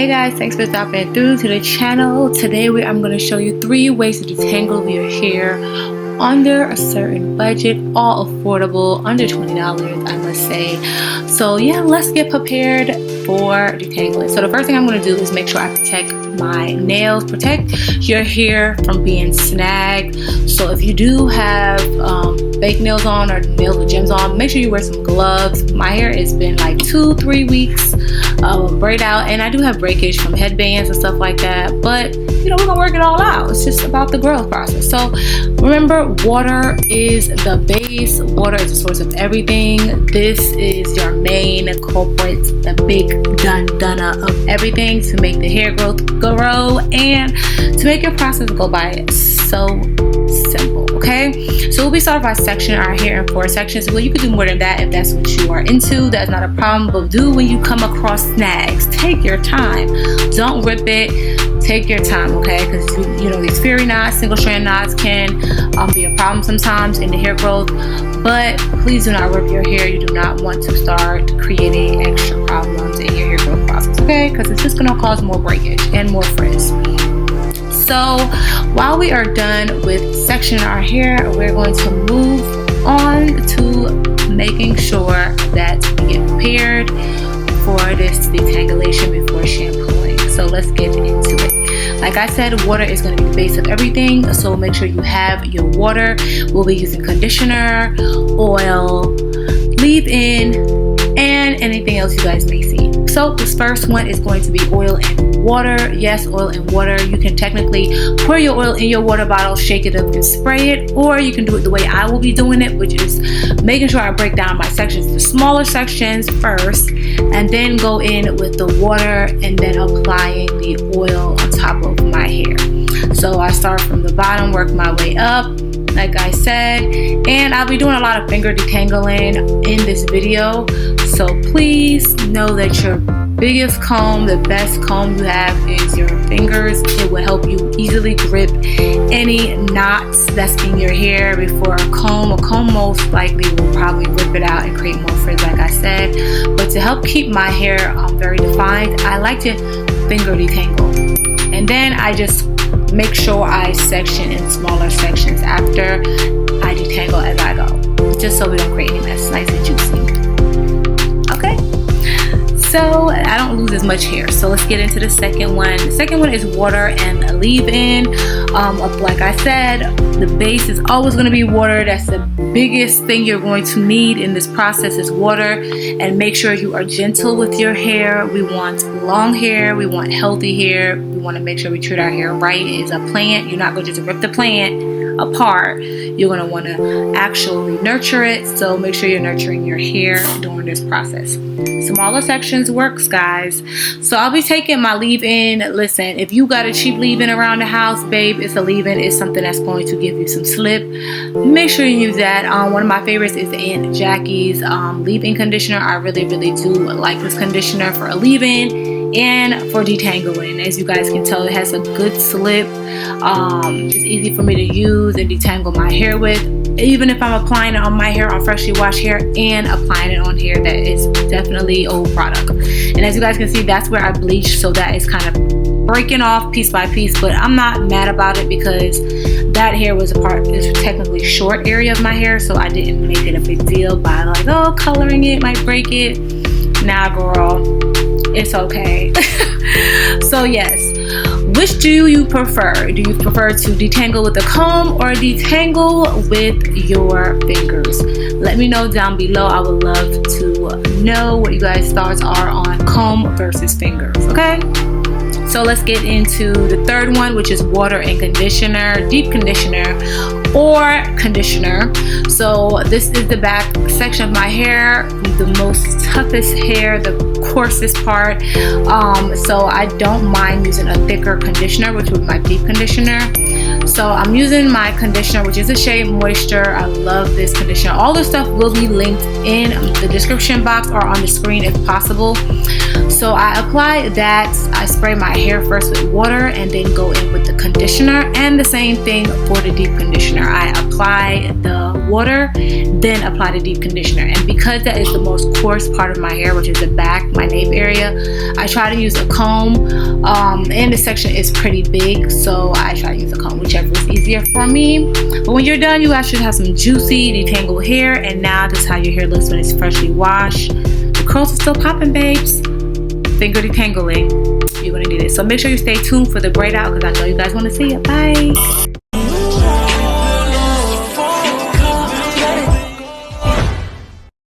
Hey guys, thanks for stopping through to the channel. Today I'm going to show you 3 ways to detangle your hair under a certain budget, all affordable, under $20, I must say. So yeah, let's get prepared for detangling. So the first thing I'm going to do is make sure I protect my nails, protect your hair from being snagged. So if you do have fake nails on or nails with gems on, make sure you wear some gloves. My hair has been like 2-3 weeks braid out, and I do have breakage from headbands and stuff like that, but you know, we're gonna work it all out. It's just about the growth process. So remember, water is the base. Water is the source of everything. This is your main culprit, the big dunna of everything, to make the hair growth grow and to make your process go by so simple. Okay, so we'll be starting by sectioning our hair in 4 sections. Well, you can do more than that if that's what you are into. That's not a problem, but do when you come across snags, take your time. Don't rip it. Take your time, okay? Because you know, these fairy knots, single strand knots can be a problem sometimes in the hair growth. But please do not rip your hair. You do not want to start creating extra problems in your hair growth process, okay? Because it's just gonna cause more breakage and more frizz. So while we are done with sectioning our hair, we're going to move on to making sure that we get prepared for this detangulation before shampooing. So let's get into it. Like I said, water is going to be the base of everything, so make sure you have your water. We'll be using conditioner, oil, leave-in, and anything else you guys may see. So this first one is going to be oil and water. Yes, oil and water. You can technically pour your oil in your water bottle, shake it up and spray it, or you can do it the way I will be doing it, which is making sure I break down my sections to smaller sections first, and then go in with the water and then applying the oil on top of my hair. So I start from the bottom, work my way up, like I said, and I'll be doing a lot of finger detangling in this video. So please know that your biggest comb, the best comb you have, is your fingers. It will help you easily grip any knots that's in your hair before a comb. A comb most likely will probably rip it out and create more frizz, like I said. But to help keep my hair very defined, I like to finger detangle. And then I just make sure I section in smaller sections after I detangle as I go, just so we don't create any mess. Nice and juicy. Okay, so I don't lose as much hair. So let's get into the second one. The second one is water and leave-in. Like I said, the base is always going to be water. That's the biggest thing you're going to need in this process is water. And make sure you are gentle with your hair. We want long hair. We want healthy hair. We want to make sure we treat our hair right. It's a plant. You're not going to just rip the plant apart. You're going to want to actually nurture it. So make sure you're nurturing your hair during this process. Smaller sections works, guys. So I'll be taking my leave-in. Listen, if you got a cheap leave-in around the house, babe, it's a leave-in. It's something that's going to give you some slip. Make sure you use that. One of my favorites is the Aunt Jackie's leave-in conditioner. I really do like this conditioner for a leave-in and for detangling. As you guys can tell, it has a good slip. It's easy for me to use and detangle my hair with, even if I'm applying it on my hair, on freshly washed hair, and applying it on hair that is definitely old product. And as you guys can see, that's where I bleached, so that is kind of breaking off piece by piece, but I'm not mad about it because that hair was it's technically short area of my hair, so I didn't make it a big deal by like, oh, coloring it might break it. Nah, girl, it's okay. So yes, which do you prefer? Do you prefer to detangle with a comb or detangle with your fingers? Let me know down below. I would love to know what you guys' thoughts are on comb versus fingers, okay? So let's get into the third one, which is water and conditioner, deep conditioner or conditioner. So this is the back section of my hair, the most toughest hair, the coarsest part. So I don't mind using a thicker conditioner, which would be my deep conditioner. So I'm using my conditioner, which is a shade Moisture. I love this conditioner. All this stuff will be linked in the description box or on the screen if possible. So I apply that. I spray my hair first with water and then go in with the conditioner, and the same thing for the deep conditioner. conditioner. I apply the water, then apply the deep conditioner. And because that is the most coarse part of my hair, which is the back, my nape area, I try to use a comb. And the section is pretty big, so I try to use a comb, whichever is easier for me. But when you're done, you actually have some juicy detangled hair. And now this is how your hair looks when it's freshly washed. The curls are still popping, babes. Finger detangling. You're gonna need it. So make sure you stay tuned for the braid out because I know you guys want to see it. Bye.